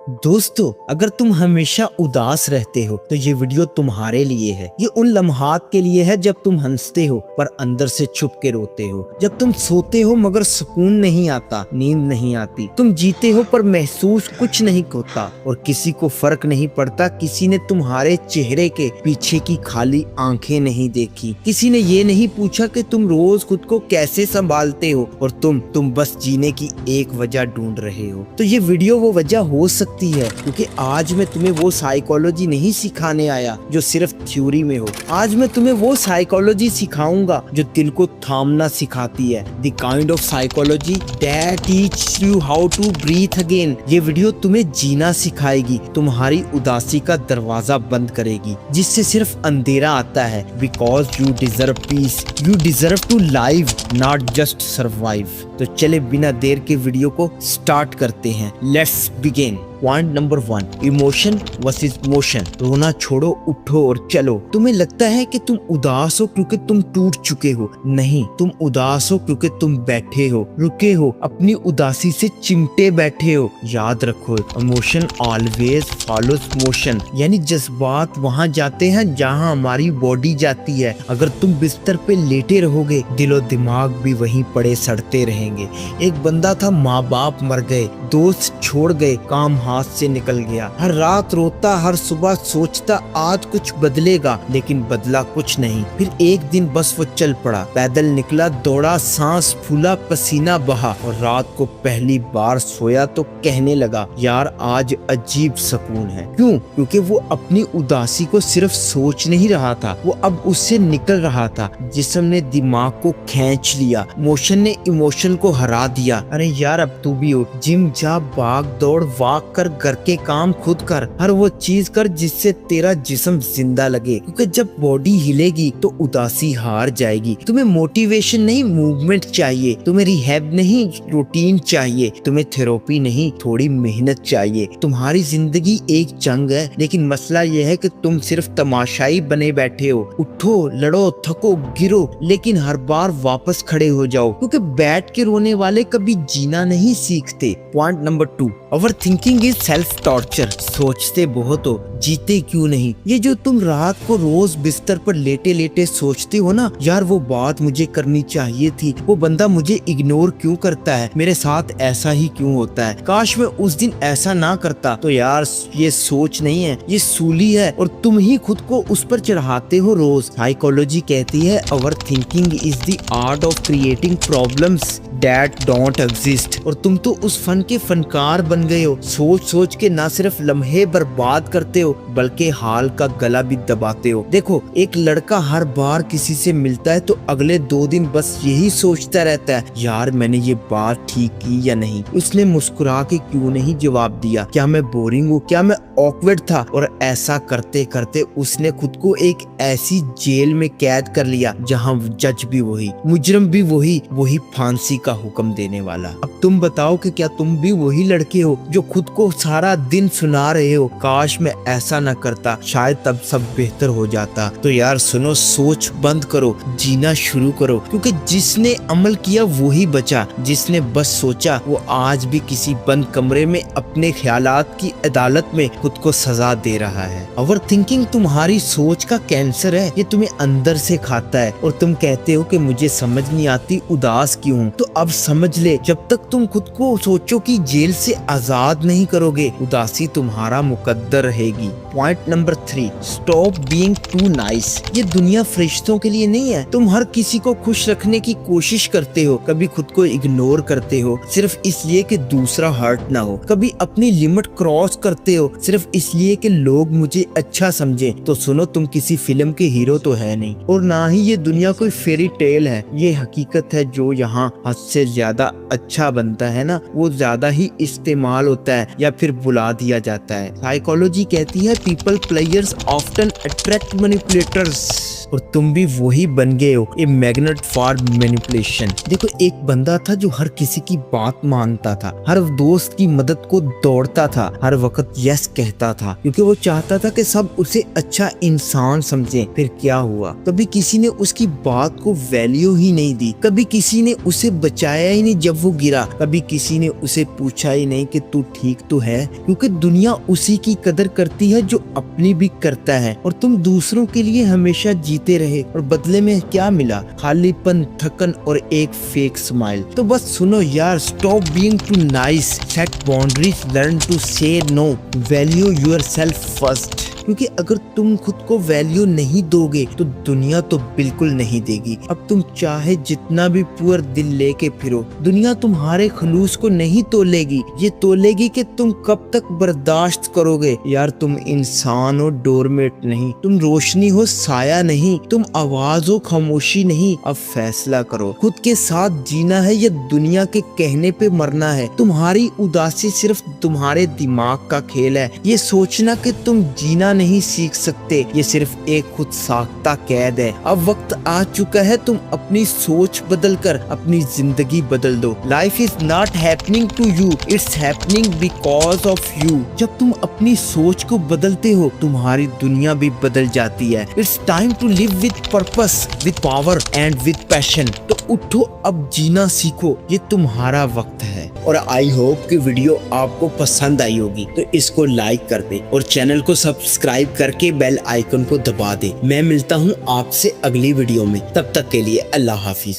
दोस्तों, अगर तुम हमेशा उदास रहते हो तो ये वीडियो तुम्हारे लिए है। ये उन लम्हात के लिए है जब तुम हंसते हो पर अंदर से छुप के रोते हो, जब तुम सोते हो मगर सुकून नहीं आता, नींद नहीं आती, तुम जीते हो पर महसूस कुछ नहीं होता और किसी को फर्क नहीं पड़ता। किसी ने तुम्हारे चेहरे के पीछे की खाली आंखें नहीं देखी, किसी ने ये नहीं पूछा कि तुम रोज खुद को कैसे संभालते हो और तुम बस जीने की एक वजह ढूंढ रहे हो। तो ये वीडियो वो वजह हो सकती है, क्योंकि आज मैं तुम्हें वो साइकोलॉजी नहीं सिखाने आया जो सिर्फ थ्योरी में हो। आज मैं तुम्हें वो साइकोलॉजी सिखाऊंगा जो दिल को थामना सिखाती है। The kind of psychology that teach you how to breathe again. ये वीडियो तुम्हें जीना सिखाएगी, तुम्हारी उदासी का दरवाजा बंद करेगी जिससे सिर्फ अंधेरा आता है। Because you deserve peace, you deserve to live, not just survive. तो चले बिना देर के वीडियो को स्टार्ट करते हैं। Let's begin. Point number 1, emotion versus motion. रोना छोड़ो, उठो और चलो। तुम्हें लगता है कि तुम उदास हो क्योंकि तुम टूट चुके हो। नहीं, तुम उदास हो क्योंकि तुम बैठे हो, रुके हो, अपनी उदासी से चिमटे बैठे हो। याद रखो, इमोशन ऑलवेज फॉलोज मोशन, यानी जज्बात वहां जाते हैं जहां हमारी बॉडी जाती है। अगर तुम बिस्तर पे लेटे रहोगे, दिलो दिमाग भी वहीं पड़े सड़ते रहेंगे। एक बंदा था, माँ बाप मर गए, दोस्त छोड़ गए, काम हाथ से निकल गया। हर रात रोता, हर सुबह सोचता आज कुछ बदलेगा, लेकिन बदला कुछ नहीं। फिर एक दिन बस वो चल पड़ा, पैदल निकला, दौड़ा, सांस फूला, पसीना बहा और रात को पहली बार सोया तो कहने लगा, यार आज अजीब सुकून है। क्यों? क्योंकि वो अपनी उदासी को सिर्फ सोच नहीं रहा था, वो अब उससे निकल रहा था। जिस्म ने दिमाग को खींच लिया, मोशन ने इमोशन को हरा दिया। अरे यार अब तू भी उठ, जिम जा, भाग दौड़, वॉक कर, घर के काम खुद कर, हर वो चीज कर जिससे तेरा जिस्म जिंदा लगे। क्योंकि जब बॉडी हिलेगी तो उदासी हार जाएगी। तुम्हें मोटिवेशन नहीं, मूवमेंट चाहिए। तुम्हें रिहैब नहीं, रूटीन चाहिए। तुम्हें थेरेपी नहीं, थोड़ी मेहनत चाहिए। तुम्हारी जिंदगी एक जंग है, लेकिन मसला यह है कि तुम सिर्फ तमाशाई बने बैठे हो। उठो, लड़ो, थको, गिरो, लेकिन हर बार वापस खड़े हो जाओ, क्योंकि बैठ के रोने वाले कभी जीना नहीं सीखते। Point number 2, over thinking is self torture. सोचते बहुत हो, जीते क्यों नहीं। ये जो तुम रात को रोज बिस्तर पर लेटे लेटे सोचते हो ना, यार वो बात मुझे करनी चाहिए थी, वो बंदा मुझे इग्नोर क्यों करता है, मेरे साथ ऐसा ही क्यों होता है, काश मैं उस दिन ऐसा ना करता। तो यार ये सोच नहीं है, ये सूली है और तुम ही खुद को उस पर चढ़ाते हो रोज। साइकोलॉजी कहती है over thinking is the art of creating problems that don't exist. और तुम तो उस फन के फनकार बन गए हो। सोच सोच के ना सिर्फ लम्हे बर्बाद करते हो बल्कि हाल का गला भी दबाते हो। देखो, एक लड़का हर बार किसी से मिलता है तो अगले 2 दिन बस यही सोचता रहता है, यार मैंने ये बात ठीक की या नहीं, उसने मुस्कुरा के क्यों नहीं जवाब दिया, क्या मैं बोरिंग हूँ, क्या मैं ऑकवर्ड था। और ऐसा करते करते उसने खुद को एक ऐसी जेल में कैद कर लिया जहाँ जज भी वही, मुजरम भी वही फांसी का हुक्म देने वाला। अब तुम बताओ कि क्या तुम भी वही लड़के हो जो खुद को सारा दिन सुना रहे हो, काश मैं ऐसा न करता, शायद तब सब बेहतर हो जाता। तो यार सुनो, सोच बंद करो, जीना शुरू करो, क्योंकि जिसने अमल किया वही बचा, जिसने बस सोचा वो आज भी किसी बंद कमरे में अपने ख्यालात की अदालत में खुद को सजा दे रहा है। ओवर थिंकिंग तुम्हारी सोच का कैंसर है, ये तुम्हें अंदर से खाता है और तुम कहते हो कि मुझे समझ नहीं आती उदास क्यों हूँ। तो अब समझ ले, जब तक तुम खुद को सोचो कि जेल से आजाद नहीं करोगे, उदासी तुम्हारा मुकद्दर रहेगी। Point number 3, stop being too nice. ये दुनिया फरिश्तों के लिए नहीं है। तुम हर किसी को खुश रखने की कोशिश करते हो, कभी खुद को इग्नोर करते हो सिर्फ इसलिए कि दूसरा हर्ट ना हो, कभी अपनी लिमिट क्रॉस करते हो सिर्फ इसलिए कि लोग मुझे अच्छा समझे। तो सुनो, तुम किसी फिल्म के हीरो तो है नहीं और ना ही ये दुनिया कोई फेरी टेल है। ये हकीकत है, जो यहाँ हद से ज्यादा अच्छा बनता है ना, वो ज्यादा ही इस्तेमाल होता है या फिर बुला दिया जाता है। साइकोलॉजी कहती है people players often attract manipulators. और तुम भी वही बन गए हो, ए मैग्नेट फॉर मैनिपुलेशन। देखो, एक बंदा था जो हर किसी की बात मानता था, हर दोस्त की मदद को दौड़ता था, हर वक्त यस कहता था क्योंकि वो चाहता था कि सब उसे अच्छा इंसान समझे। फिर क्या हुआ? कभी किसी ने उसकी बात को वैल्यू ही नहीं दी, कभी किसी ने उसे बचाया ही नहीं जब वो गिरा, कभी किसी ने उसे पूछा ही नहीं कि तू ठीक तो है, क्योंकि दुनिया उसी की कदर करती है जो अपनी भी करता है। और तुम दूसरों के लिए हमेशा जीते रहे और बदले में क्या मिला? खालीपन, थकन और एक फेक स्माइल। तो बस सुनो यार, stop being too nice, set boundaries, learn to say no, value yourself first. क्योंकि अगर तुम खुद को वैल्यू नहीं दोगे तो दुनिया तो बिल्कुल नहीं देगी। अब तुम चाहे जितना भी पुअर दिल लेके फिरो, दुनिया तुम्हारे खलूस को नहीं तोलेगी, ये तोलेगी कि तुम कब तक बर्दाश्त करोगे। यार, तुम इंसान हो, डोरमेट नहीं, तुम रोशनी हो, साया नहीं, तुम आवाज हो, खामोशी नहीं। अब फैसला करो, खुद के साथ जीना है या दुनिया के कहने पे मरना है। तुम्हारी उदासी सिर्फ तुम्हारे दिमाग का खेल है। ये सोचना कि तुम जीना नहीं सीख सकते, ये सिर्फ एक खुद साख्ता कैद है। अब वक्त आ चुका है, तुम अपनी सोच बदल कर अपनी जिंदगी बदल दो। Life is not happening to you, it's happening because of you. जब तुम अपनी सोच को बदलते हो, तुम्हारी दुनिया भी बदल जाती है। It's time to live with purpose, with power and with passion. तो उठो, अब जीना सीखो, ये तुम्हारा वक्त है। और आई होप कि वीडियो आपको पसंद आई होगी, तो इसको लाइक कर दे और चैनल को सब्सक्राइब करके बेल आइकन को दबा दे। मैं मिलता हूँ आपसे अगली वीडियो में, तब तक के लिए अल्लाह हाफिज।